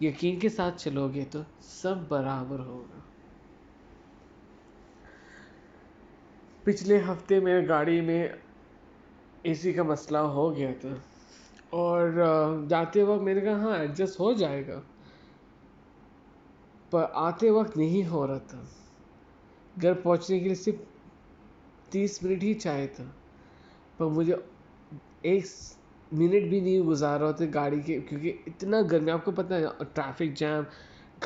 یقین کے ساتھ چلو گے تو سب برابر ہوگا. پچھلے ہفتے میرے گاڑی میں اے سی کا مسئلہ ہو گیا تھا اور جاتے وقت میں نے کہا ہاں ایڈجسٹ ہو جائے گا، پر آتے وقت نہیں ہو رہا تھا. گھر پہنچنے کے لیے صرف 30 منٹ ہی چاہیے تھا، پر مجھے 1 منٹ بھی نہیں گزارا ہوتے گاڑی کے، کیونکہ اتنا گرمی، آپ کو پتہ ہے ٹریفک جام،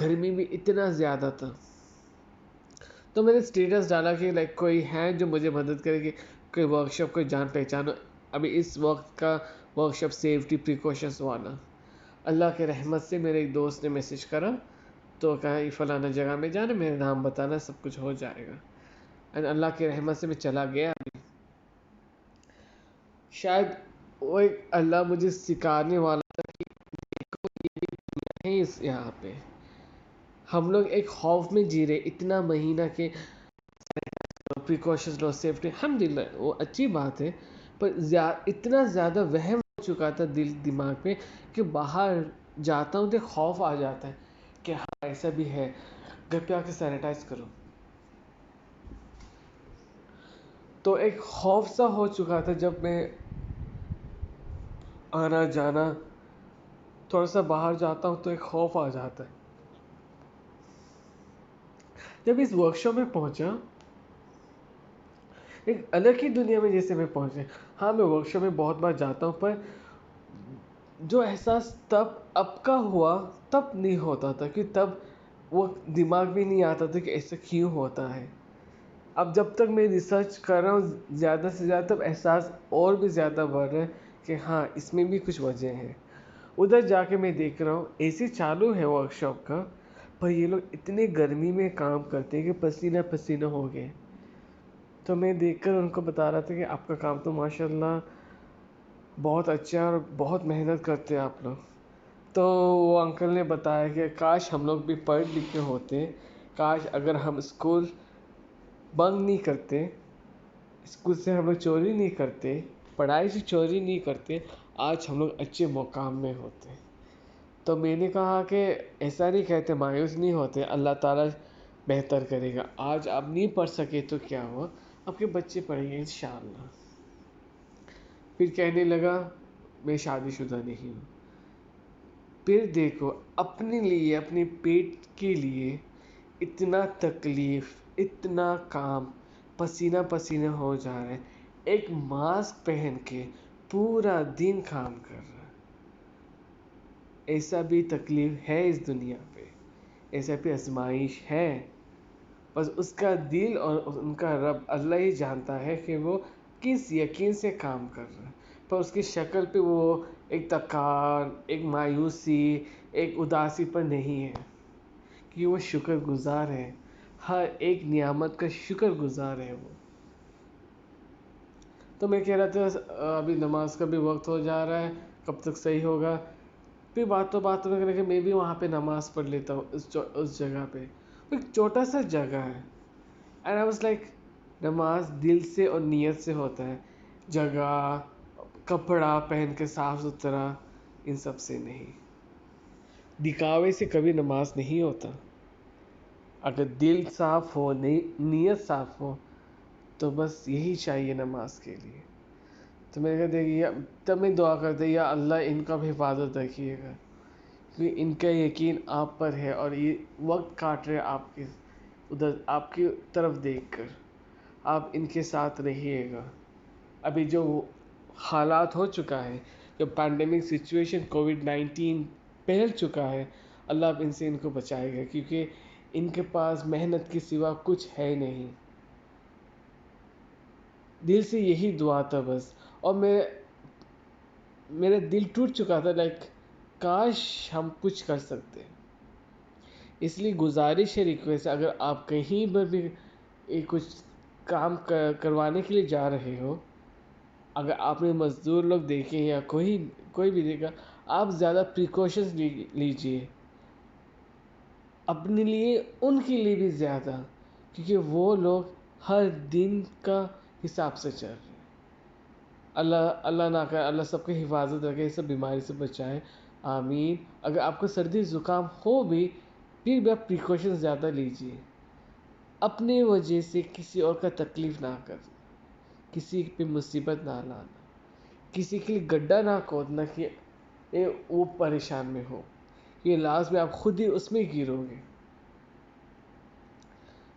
گرمی بھی اتنا زیادہ تھا. تو میں نے اسٹیٹس ڈالا کہ لائک کوئی ہے جو مجھے مدد کرے، کہ کوئی ورک شاپ، کوئی جان پہچان ہو ابھی اس وقت کا ورک شاپ سیفٹی پریکاشنس والا. اللہ کے رحمت سے میرے ایک دوست نے میسج کرا تو کہا یہ فلانا جگہ میں جانا، میرا نام بتانا، سب کچھ ہو جائے گا. اینڈ اللہ کی رحمت سے میں چلا گیا. شاید وہ ایک اللہ مجھے سکھانے والا تھا کہ یہاں پہ ہم لوگ ایک خوف میں جی رہے اتنا مہینہ کے پریکاشنز لو، سیفٹی، الحمدللہ وہ اچھی بات ہے، پر اتنا زیادہ وہم ہو چکا تھا دل دماغ میں کہ باہر جاتا ہوں تو خوف آ جاتا ہے کہ ہاں ایسا بھی ہے، گھر پہ آ کے سینیٹائز کرو. تو ایک خوف سا ہو چکا تھا جب میں آنا جانا تھوڑا سا باہر جاتا ہوں تو ایک خوف آ جاتا ہے. جب اس ورک شاپ میں پہنچا ایک الگ ہی دنیا میں جیسے میں پہنچے. ہاں میں ورک شاپ میں بہت بار جاتا ہوں، پر جو احساس تب اب کا ہوا تب نہیں ہوتا تھا، کہ تب وہ دماغ بھی نہیں آتا تھا کہ ایسا کیوں ہوتا ہے. اب جب تک میں ریسرچ کر رہا ہوں زیادہ سے زیادہ، تب احساس اور بھی زیادہ بڑھ رہا ہے کہ ہاں اس میں بھی کچھ وجہ ہے. ادھر جا کے میں دیکھ رہا ہوں اے سی چالو ہے ورک شاپ کا، پر یہ لوگ اتنے گرمی میں کام کرتے ہیں کہ پسینہ پسینہ ہو گئے. تو میں دیکھ کر ان کو بتا رہا تھا کہ آپ کا کام تو ماشاء اللہ بہت اچھا ہے اور بہت محنت کرتے ہیں آپ لوگ. تو وہ انکل نے بتایا کہ کاش ہم لوگ بھی پڑھ لکھے ہوتے، کاش اگر ہم اسکول بنک نہیں کرتے، اسکول سے ہم لوگ چوری نہیں کرتے، پڑھائی سے چوری نہیں کرتے، آج ہم لوگ اچھے مقام میں ہوتے. تو میں نے کہا کہ ایسا نہیں کہتے، مایوس نہیں ہوتے، اللہ تعالیٰ بہتر کرے گا. آج آپ نہیں پڑھ سکے تو کیا ہوا، آپ کے بچے پڑھیں گے انشاءاللہ. پھر کہنے لگا میں شادی شدہ نہیں ہوں. پھر دیکھو اپنے لیے، اپنے پیٹ کے لیے اتنا تکلیف، اتنا کام، پسینہ پسینہ ہو جا رہا ہے، ایک ماسک پہن کے پورا دن کام کر رہا ہے. ایسا بھی تکلیف ہے اس دنیا پہ، ایسا بھی آزمائش ہے. بس اس کا دل اور ان کا رب اللہ ہی جانتا ہے کہ وہ کس یقین سے کام کر رہا ہے. پر اس کی شکل پہ وہ ایک تکان، ایک مایوسی، ایک اداسی پر نہیں ہے، کہ وہ شکر گزار ہے، ہر ایک نعمت کا شکر گزار ہے وہ. تو میں کہہ رہا تھا ابھی نماز کا بھی وقت ہو جا رہا ہے، کب تک صحیح ہوگا. پھر باتوں میں کہ میں بھی وہاں پہ نماز پڑھ لیتا ہوں اس جگہ پہ. ایک چھوٹا سا جگہ ہے، اینڈ آئی واز لائک نماز دل سے اور نیت سے ہوتا ہے، جگہ کپڑا پہن کے صاف ستھرا ان سب سے نہیں. دکھاوے سے کبھی نماز نہیں ہوتا. اگر دل صاف ہو، نیت صاف ہو، تو بس یہی چاہیے نماز کے لیے. تو میں نے کہا دیکھیے، تب میں دعا کرتا یا اللہ ان کا بھی حفاظت رکھیے گا، کیونکہ ان کا یقین آپ پر ہے اور یہ وقت کاٹ رہے آپ کے ادھر، آپ کی طرف دیکھ کر. آپ ان کے ساتھ رہیے گا. ابھی جو حالات ہو چکا ہے، جو پینڈیمک سچویشن کووڈ-19 پھیل چکا ہے، اللہ اب ان سے ان کو بچائے گا، کیونکہ ان کے پاس محنت کے سوا کچھ ہے نہیں. دل سے یہی دعا تھا بس. اور میرا دل ٹوٹ چکا تھا، لائک کاش ہم کچھ کر سکتے. اس لیے گزارش ہے، ریکویسٹ، اگر آپ کہیں پر بھی کچھ کام کروانے کے لیے جا رہے ہو، اگر آپ نے مزدور لوگ دیکھیں یا کوئی بھی دیکھا، آپ زیادہ پریکاشنز لیجئے اپنے لیے، ان کے لیے بھی زیادہ، کیونکہ وہ لوگ ہر دن کا حساب سے چل رہے ہیں. اللہ نہ کرے، اللہ سب کی حفاظت رکھے، سب بیماری سے بچائے. آمین. اگر آپ کو سردی زکام ہو بھی پھر بھی آپ پریکاشن زیادہ لیجیے. اپنے وجہ سے کسی اور کا تکلیف نہ کرنا, کسی پہ مصیبت نہ لانا, کسی کے لیے گڈھا نہ کھودنا کہ وہ پریشان میں ہو. یہ لاسٹ میں آپ خود ہی اس میں گرو گے.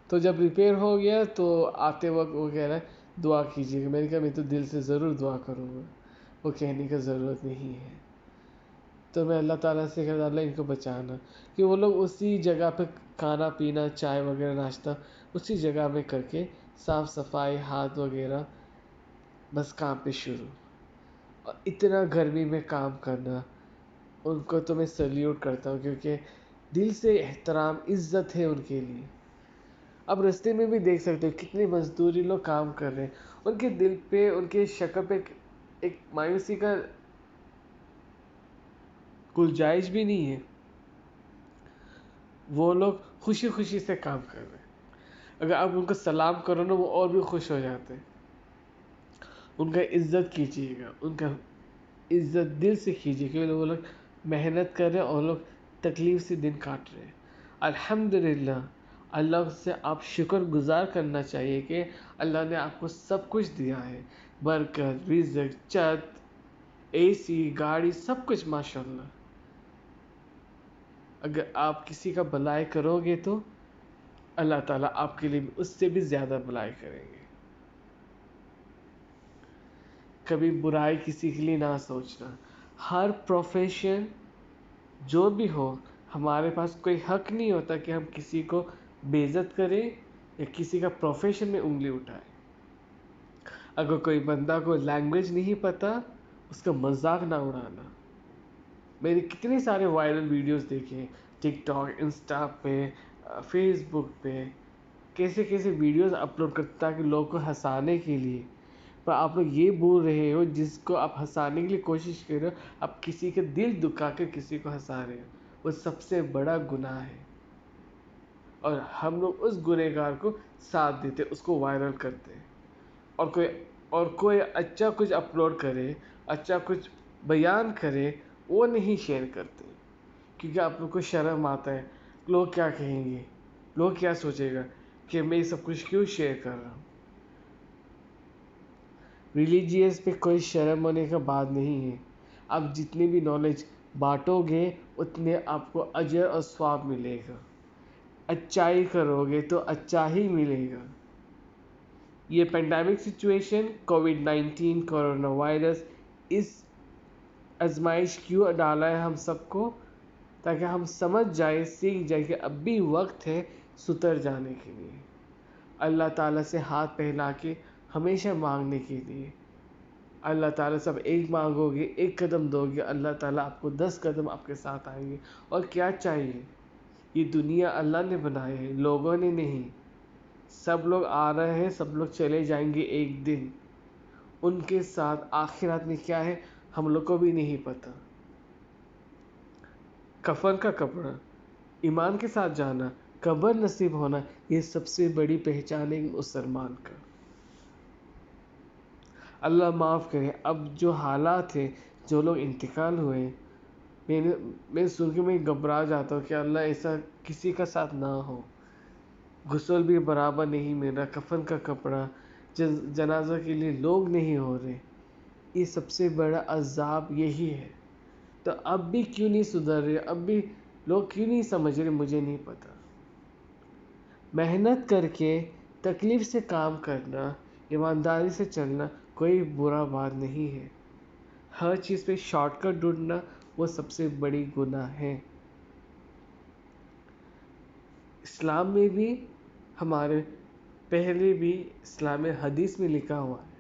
تو جب ریپیئر ہو گیا تو آتے وقت وہ کہہ رہا ہے دعا کیجیے گا. میں نے کہا میں تو دل سے ضرور دعا کروں گا, وہ کہنے کا ضرورت نہیں ہے. تو میں اللہ تعالیٰ سے کہتا اللہ ان کو بچانا, کہ وہ لوگ اسی جگہ پہ کھانا پینا چائے وغیرہ ناشتہ اسی جگہ میں کر کے صاف صفائی ہاتھ وغیرہ بس کام پہ شروع. اور اتنا گرمی میں کام کرنا, ان کو تو میں سلیوٹ کرتا ہوں, کیونکہ دل سے احترام عزت ہے ان کے لیے. اب رستے میں بھی دیکھ سکتے ہو کتنے مزدوری لوگ کام کر رہے ہیں, ان کے دل پہ ان کے شکل پہ ایک مایوسی کا گنجائش بھی نہیں ہے. وہ لوگ خوشی خوشی سے کام کر رہے ہیں. اگر آپ ان کو سلام کرو نا وہ اور بھی خوش ہو جاتے ہیں. ان کا عزت کیجیے گا, ان کا عزت دل سے کیجیے, کیونکہ وہ لوگ محنت کر رہے ہیں اور لوگ تکلیف سے دن کاٹ رہے ہیں. الحمدللہ اللہ سے آپ شکر گزار کرنا چاہیے کہ اللہ نے آپ کو سب کچھ دیا ہے, برکت, رزق, چھت, اے سی, گاڑی, سب کچھ ماشاءاللہ. اگر آپ کسی کا بھلائی کرو گے تو اللہ تعالیٰ آپ کے لیے اس سے بھی زیادہ بھلائی کریں گے. کبھی برائی کسی کے لیے نہ سوچنا. ہر پروفیشن جو بھی ہو, ہمارے پاس کوئی حق نہیں ہوتا کہ ہم کسی کو بے عزت کریں یا کسی کا پروفیشن میں انگلی اٹھائیں. اگر کوئی بندہ کو لینگویج نہیں پتہ اس کا مذاق نہ اڑانا. میں نے کتنے سارے وائرل ویڈیوز دیکھے ٹک ٹاک, انسٹا پہ, فیس بک پہ, کیسے کیسے ویڈیوز اپلوڈ کرتے تاکہ لوگوں کو ہنسانے کے لیے. پر آپ لوگ یہ بول رہے ہو جس کو آپ ہنسانے کے لیے کوشش کر رہے ہو, آپ کسی کے دل دکھا کے کسی کو ہنسا رہے ہو. وہ سب سے بڑا گناہ ہے, اور ہم لوگ اس گنہگار کو ساتھ دیتے, اس کو وائرل کرتے ہیں. اور کوئی اچھا کچھ اپلوڈ کرے, اچھا کچھ بیان کرے, وہ نہیں شیئر کرتے, کیونکہ آپ لوگ کو شرم آتا ہے. لوگ کیا کہیں گے, لوگ کیا سوچے گا کہ میں یہ سب کچھ کیوں شیئر کر رہا ہوں. ریلیجیس پہ کوئی شرم ہونے کا بات نہیں ہے. آپ جتنی بھی نالج بانٹو گے اتنے آپ کو اجر اور ثواب ملے گا. اچائی کرو گے تو اچھا ہی ملے گا. یہ pandemic situation, COVID, corona virus, اس آزمائش کیوں ڈالا ہے ہم سب کو, تاکہ ہم سمجھ جائیں, سیکھ جائیں کہ اب بھی وقت ہے ستر جانے کے لیے, اللہ تعالیٰ سے ہاتھ پھیلا کے ہمیشہ مانگنے کے لیے. اللہ تعالیٰ سے اب ایک مانگو گے, ایک قدم دو گے, اللہ تعالیٰ آپ کو 10 قدم آپ کے ساتھ آئیں گے. اور کیا چاہیے, یہ دنیا اللہ نے بنائی ہے, لوگوں نے نہیں. سب لوگ آ رہے ہیں, سب لوگ چلے جائیں گے ایک دن. ان کے ساتھ آخرت میں کیا ہے ہم لوگ کو بھی نہیں پتہ. کفن کا کپڑا, ایمان کے ساتھ جانا, قبر نصیب ہونا, یہ سب سے بڑی پہچان ہے مسلمان کا. اللہ معاف کرے. اب جو حالات ہیں, جو لوگ انتقال ہوئے, میں سن کے میں گھبرا جاتا ہوں کہ اللہ ایسا کسی کا ساتھ نہ ہو. غسل بھی برابر نہیں مل رہا, کفن کا کپڑا, جنازہ کے لیے لوگ نہیں ہو رہے. یہ سب سے بڑا عذاب یہی ہے. تو اب بھی کیوں نہیں سدھر رہے, اب بھی لوگ کیوں نہیں سمجھ رہے, مجھے نہیں پتا. محنت کر کے تکلیف سے کام کرنا, ایمانداری سے چلنا کوئی برا بات نہیں ہے. ہر چیز پہ شارٹ کٹ ڈھونڈنا وہ سب سے بڑی گناہ ہے. اسلام میں بھی ہمارے پہلے بھی اسلام حدیث میں لکھا ہوا ہے,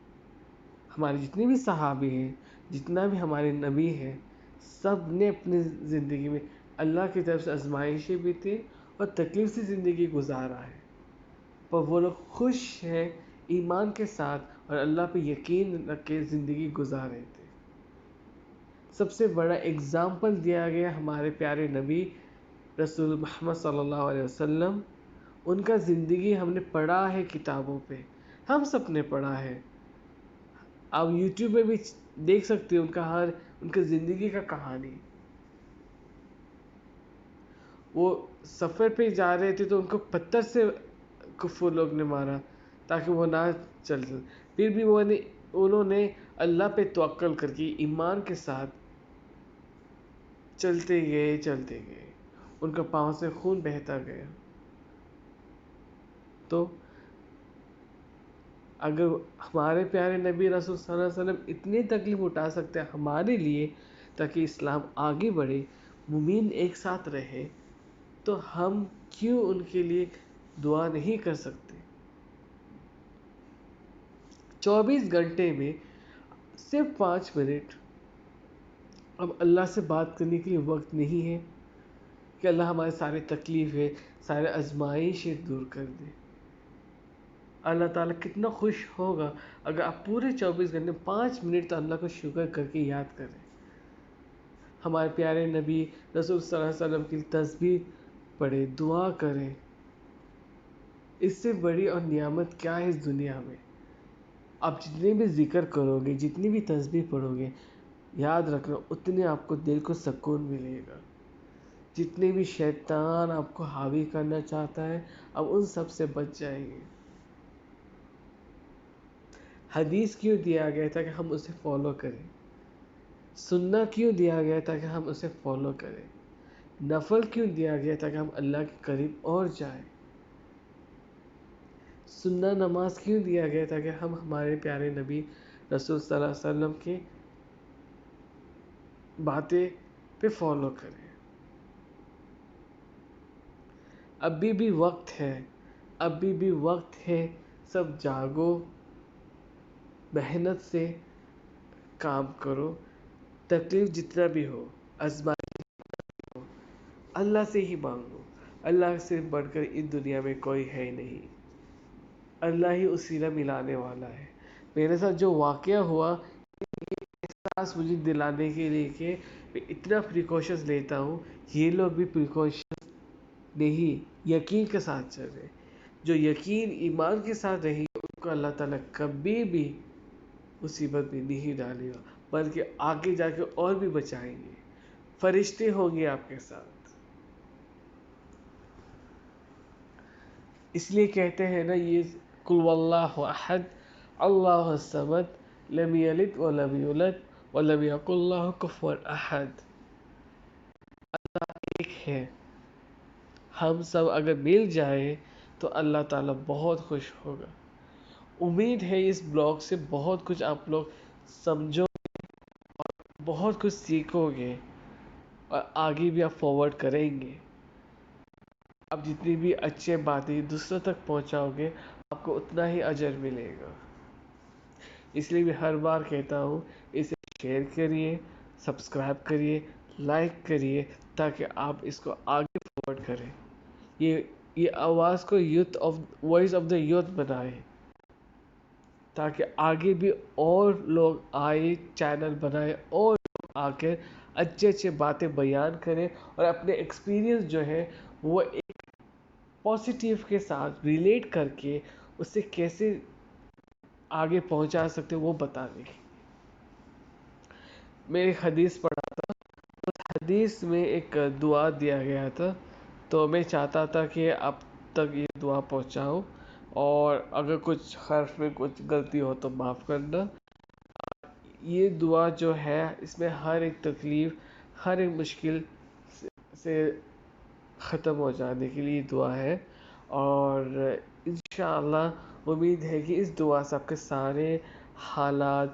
ہمارے جتنے بھی صحابی ہیں, جتنا بھی ہمارے نبی ہیں, سب نے اپنی زندگی میں اللہ کی طرف سے آزمائشیں بھی تھیں اور تکلیف سے زندگی گزارا ہے. پر وہ لوگ خوش ہیں ایمان کے ساتھ اور اللہ پہ یقین رکھ کے زندگی گزار رہے تھے. سب سے بڑا اگزامپل دیا گیا ہمارے پیارے نبی رسول محمد صلی اللہ علیہ وسلم. ان کا زندگی ہم نے پڑھا ہے کتابوں پہ, ہم سب نے پڑھا ہے. آپ یوٹیوب پہ بھی دیکھ سکتے ہیں ان کا زندگی کا کہانی. وہ سفر پہ جا رہے تھے تو ان کو پتھر سے کفر لوگ نے مارا تاکہ وہ نہ چل سکے، پھر بھی انہوں نے اللہ پہ توکل کر کے ایمان کے ساتھ چلتے گئے، ان کا پاؤں سے خون بہتا گیا۔ تو اگر ہمارے پیارے نبی رسول صلی اللہ علیہ وسلم اتنی تکلیف اٹھا سکتے ہیں ہمارے لیے تاکہ اسلام آگے بڑھے، مومن ایک ساتھ رہے، تو ہم کیوں ان کے لیے دعا نہیں کر سکتے؟ 24 گھنٹے میں صرف 5 منٹ اب اللہ سے بات کرنے کے لیے وقت نہیں ہے کہ اللہ ہمارے سارے تکلیفیں، سارے آزمائشیں دور کر دے؟ اللہ تعالیٰ کتنا خوش ہوگا اگر آپ پورے 24 گھنٹے 5 منٹ تو اللہ کو شکر کر کے یاد کریں، ہمارے پیارے نبی رسول صلی اللہ علیہ وسلم کی تسبیح پڑھیں، دعا کریں۔ اس سے بڑی اور نعمت کیا ہے اس دنیا میں؟ آپ جتنے بھی ذکر کرو گے، جتنی بھی تسبیح پڑھو گے، یاد رکھنا اتنے آپ کو دل کو سکون ملے گا۔ جتنے بھی شیطان آپ کو حاوی کرنا چاہتا ہے، اب ان سب سے بچ جائیں گے۔ حدیث کیوں دیا گیا تھا کہ ہم اسے فالو کریں؟ سننا کیوں دیا گیا تھا کہ ہم اسے فالو کریں؟ نفل کیوں دیا گیا تھا کہ ہم اللہ کے قریب اور جائیں؟ سننا نماز کیوں دیا گیا تھا کہ ہم ہمارے پیارے نبی رسول صلی اللہ علیہ وسلم کی باتیں پہ فالو کریں؟ ابھی بھی وقت ہے، ابھی بھی وقت ہے، سب جاگو، محنت سے کام کرو، تکلیف جتنا بھی ہو، آزمائش ہو، اللہ سے ہی مانگو۔ اللہ سے بڑھ کر اس دنیا میں کوئی ہے نہیں، اللہ ہی وسیلہ ملانے والا ہے۔ میرے ساتھ جو واقعہ ہوا، احساس مجھے دلانے کے لیے کہ میں اتنا پریکاشنز لیتا ہوں، یہ لوگ بھی پریکاشن نہیں، یقین کے ساتھ چل رہے۔ جو یقین ایمان کے ساتھ رہے ان کو اللہ تعالیٰ کبھی بھی مصیبت میں نہیں ڈالے گا، بلکہ آگے جا کے اور بھی بچائیں گے، فرشتے ہوں گے آپ کے ساتھ۔ اس لیے کہتے ہیں نا، یہ قل واللہ احد اللہ الصمد لم یلد ولم یولد ولم یکن لہ کفوا احد۔ اللہ ایک ہے، ہم سب اگر مل جائیں تو اللہ تعالیٰ بہت خوش ہوگا۔ امید ہے اس بلاگ سے بہت کچھ آپ لوگ سمجھو، بہت کچھ سیکھو گے اور آگے بھی آپ فارورڈ کریں گے۔ آپ جتنی بھی اچھے باتیں دوسروں تک پہنچاؤ گے، آپ کو اتنا ہی اجر ملے گا۔ اس لیے میں ہر بار کہتا ہوں، اسے شیئر کریے، سبسکرائب کریے، لائک کریے، تاکہ آپ اس کو آگے فارورڈ کریں۔ یہ آواز کو وائس آف دا یوتھ بنائے، تاکہ آگے بھی اور لوگ آئے، چینل بنائے، اور لوگ آ کے اچھے اچھے باتیں بیان کریں اور اپنے ایکسپیرینس جو ہے وہ ایک پازیٹیو کے ساتھ ریلیٹ کر کے اسے کیسے آگے پہنچا سکتے وہ بتانے کی۔ میں ایک حدیث پڑھا تھا، اس حدیث میں ایک دعا دیا گیا تھا، تو میں چاہتا تھا کہ اب تک یہ دعا پہنچاؤں، اور اگر کچھ حرف میں کچھ غلطی ہو تو معاف کرنا۔ یہ دعا جو ہے اس میں ہر ایک تکلیف، ہر ایک مشکل سے ختم ہو جانے کے لیے دعا ہے، اور انشاءاللہ امید ہے کہ اس دعا سے آپ کے سارے حالات،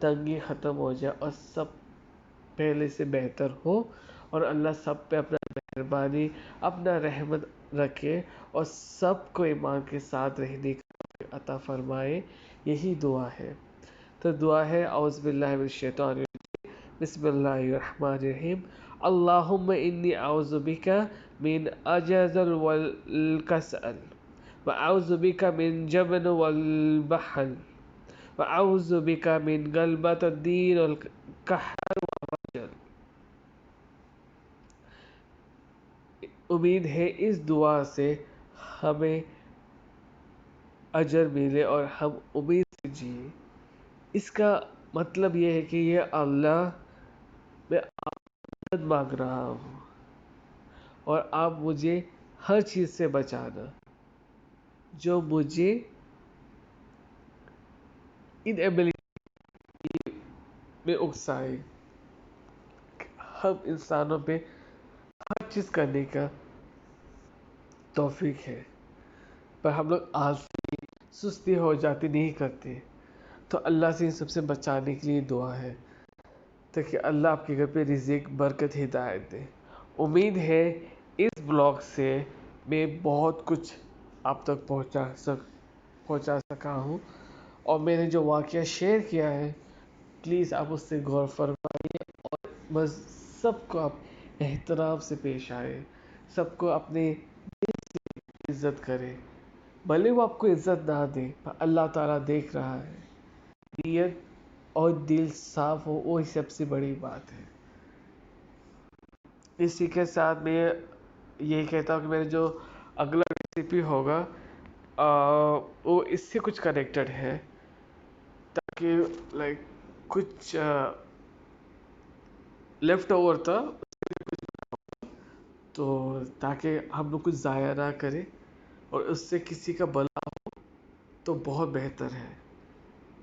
تنگی ختم ہو جائے اور سب پہلے سے بہتر ہو، اور اللہ سب پہ اپنا مہربانی، اپنا رحمت رکھے، اور سب کو ایمان کے ساتھ رہنے کا عطا فرمائے۔ یہی دعا ہے۔ تو دعا ہے، اعوذ باللہ من الشیطان الرجیم، بسم اللہ الرحمن الرحیم، اللہم انی اعوذ بک من عجز والکسل، واعوذ بک من جبن والبخل، واعوذ بک من غلبۃ الدین والقہر والرجل۔ امید ہے اس دعا سے ہمیں اجر ملے اور ہم امید سے جئیں۔ اس کا مطلب یہ ہے کہ یہ اللہ، میں آپ سے مدد مانگ رہا ہوں، اور آپ مجھے ہر چیز سے بچانا جو مجھے ان ایبلٹی میں اکسائے. ہم انسانوں پہ ہر چیز کرنے کا توفیق ہے، پر ہم لوگ آلسی سستی ہو جاتے نہیں کرتے. تو اللہ سے ان سب سے بچانے کے لیے دعا ہے تاکہ اللہ آپ کے گھر پہ رزق برکت ہدایت دے. امید ہے اس بلاگ سے میں بہت کچھ آپ تک پہنچا سکا ہوں، اور میں نے جو واقعہ شیئر کیا ہے پلیز آپ اس سے غور فرمائیے، اور بس سب کو آپ احترام سے پیش آئے، سب کو اپنے عزت کرے. بھلے وہ آپ کو عزت نہ دے پر اللہ تعالیٰ دیکھ رہا ہے. نیت اور دل صاف ہو وہی سب سے بڑی بات ہے. اسی کے ساتھ میں یہی کہتا ہوں کہ میرا جو اگلا ریسیپی ہوگا وہ اس سے کچھ کنیکٹڈ ہے، تاکہ لائک کچھ لیفٹ اوور تھا تو تاکہ ہم لوگ کچھ ضائع نہ کریں اور اس سے کسی کا بھلا ہو تو بہت بہتر ہے.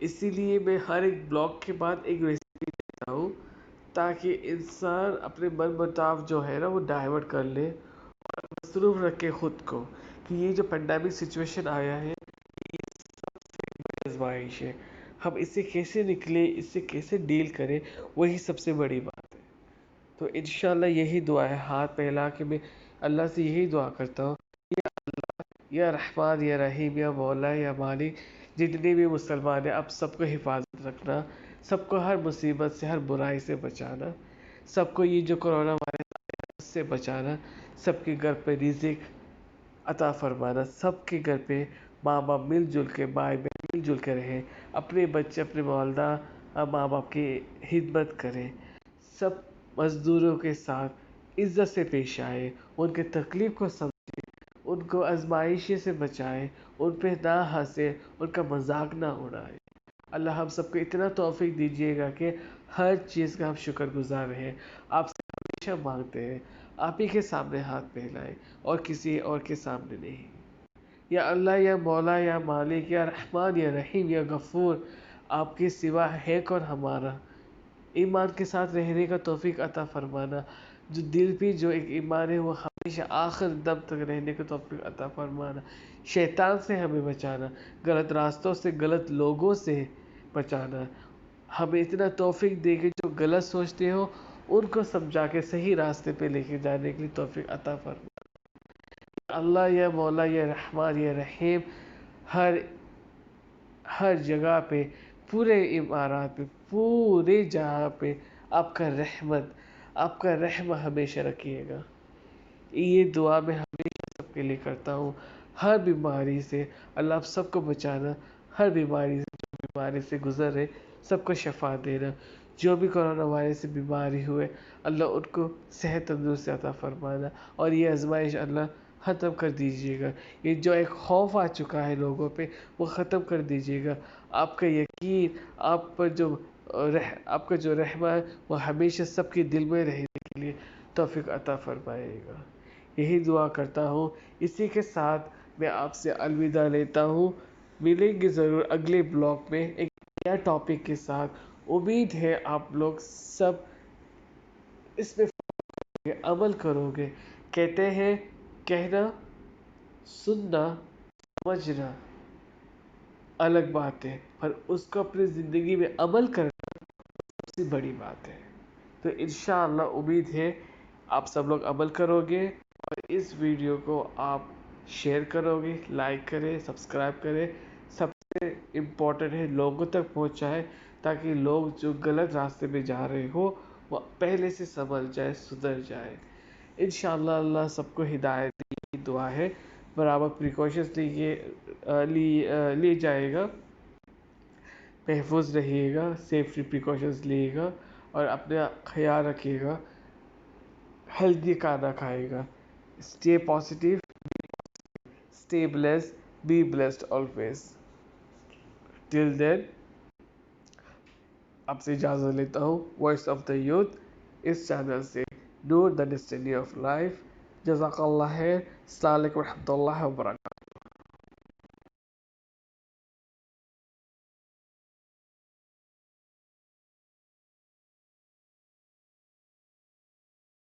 اسی لیے میں ہر ایک بلاگ کے بعد ایک ریسیپی دیتا ہوں تاکہ انسان اپنے من مٹاو جو ہے نا وہ ڈائیورٹ کر لے اور مصروف رکھے خود کو کہ یہ جو پینڈیمک سچویشن آیا ہے یہ سب سے بڑی آزمائش ہے. ہم اس سے کیسے نکلیں، اس سے کیسے ڈیل کریں، وہی سب سے بڑی بات ہے. تو انشاءاللہ یہی دعا ہے ہاتھ پھیلا کے میں اللہ سے یہی دعا کرتا ہوں، یا اللہ یا رحمان یا رحیم یا مولا یا مالک، جتنے بھی مسلمان ہیں اب سب کو حفاظت رکھنا، سب کو ہر مصیبت سے ہر برائی سے بچانا، سب کو یہ جو کرونا وائرس سے بچانا، سب کے گھر پہ رزق عطا فرمانا، سب کے گھر پہ ماں باپ مل جل کے، بھائی بہن مل جل کے رہیں، اپنے بچے اپنے والدہ ماں باپ کی خدمت کریں، سب مزدوروں کے ساتھ عزت سے پیش آئے، ان کے تکلیف کو سمجھے، ان کو آزمائشی سے بچائے، ان پہ نہ ہنسے، ان کا مذاق نہ اڑائے. اللہ ہم سب کو اتنا توفیق دیجیے گا کہ ہر چیز کا ہم شکر گزار رہیں، آپ سے ہمیشہ مانگتے ہیں، آپ ہی کے سامنے ہاتھ پھیلائیں اور کسی اور کے سامنے نہیں. یا اللہ یا مولا یا مالک یا رحمان یا رحیم یا غفور، آپ کے سوا ہے کون ہمارا. ایمان کے ساتھ رہنے کا توفیق عطا فرمانا، جو دل پہ جو ایک ایمان ہے وہ ہمیشہ آخر دم تک رہنے کا توفیق عطا فرمانا. شیطان سے ہمیں بچانا، غلط راستوں سے غلط لوگوں سے بچانا. ہمیں اتنا توفیق دے کہ جو غلط سوچتے ہو ان کو سمجھا کے صحیح راستے پہ لے کے جانے کے لیے توفیق عطا فرمانا. اللہ یا مولا یا رحمان یا رحیم، ہر جگہ پہ، پورے امارات پہ، پورے جہاں پہ آپ کا رحمت، آپ کا رحم ہمیشہ رکھیے گا. یہ دعا میں ہمیشہ سب کے لیے کرتا ہوں. ہر بیماری سے اللہ آپ سب کو بچانا، ہر بیماری سے گزر رہے سب کو شفا دینا. جو بھی کرونا وائرس سے بیماری ہوئے اللہ ان کو صحت تندرستی عطا فرمانا، اور یہ آزمائش اللہ ختم کر دیجیے گا. یہ جو ایک خوف آ چکا ہے لوگوں پہ وہ ختم کر دیجیے گا. آپ کا یقین، آپ کا جو رحمہ ہے وہ ہمیشہ سب کے دل میں رہنے کے لیے توفیق عطا فرمائے گا. یہی دعا کرتا ہوں. اسی کے ساتھ میں آپ سے الوداع لیتا ہوں. ملیں گے ضرور اگلے بلاگ میں ایک نیا ٹاپک کے ساتھ. امید ہے آپ لوگ سب اس میں عمل کرو گے. کہتے ہیں کہنا، سننا، سمجھنا الگ بات ہے، پر اس کو اپنی زندگی میں عمل کرنا سب سے بڑی بات ہے. تو انشاءاللہ امید ہے آپ سب لوگ عمل کرو گے، اور اس ویڈیو کو آپ شیئر کرو گے، لائک کریں، سبسکرائب کریں. سب سے امپورٹنٹ ہے لوگوں تک پہنچائیں تاکہ لوگ جو غلط راستے پہ جا رہے ہو وہ پہلے سے سنبھل جائے، سدھر جائے. انشاءاللہ اللہ سب کو ہدایت کی دعا ہے. برابر پریکاشنز لی جائے گا، محفوظ رہیے گا، سیفٹی پریکاشنز لیے گا، اور اپنا خیال رکھیے گا، ہیلدی کھانا کھائے گا. Stay positive, stay blessed, be blessed always. Till then آپ سے اجازت لیتا ہوں. وائس آف دا یوتھ اس چینل سے. Noor the destiny of life. جزاک اللہ خیر. السلام علیکم ورحمۃ اللہ وبرکاتہ.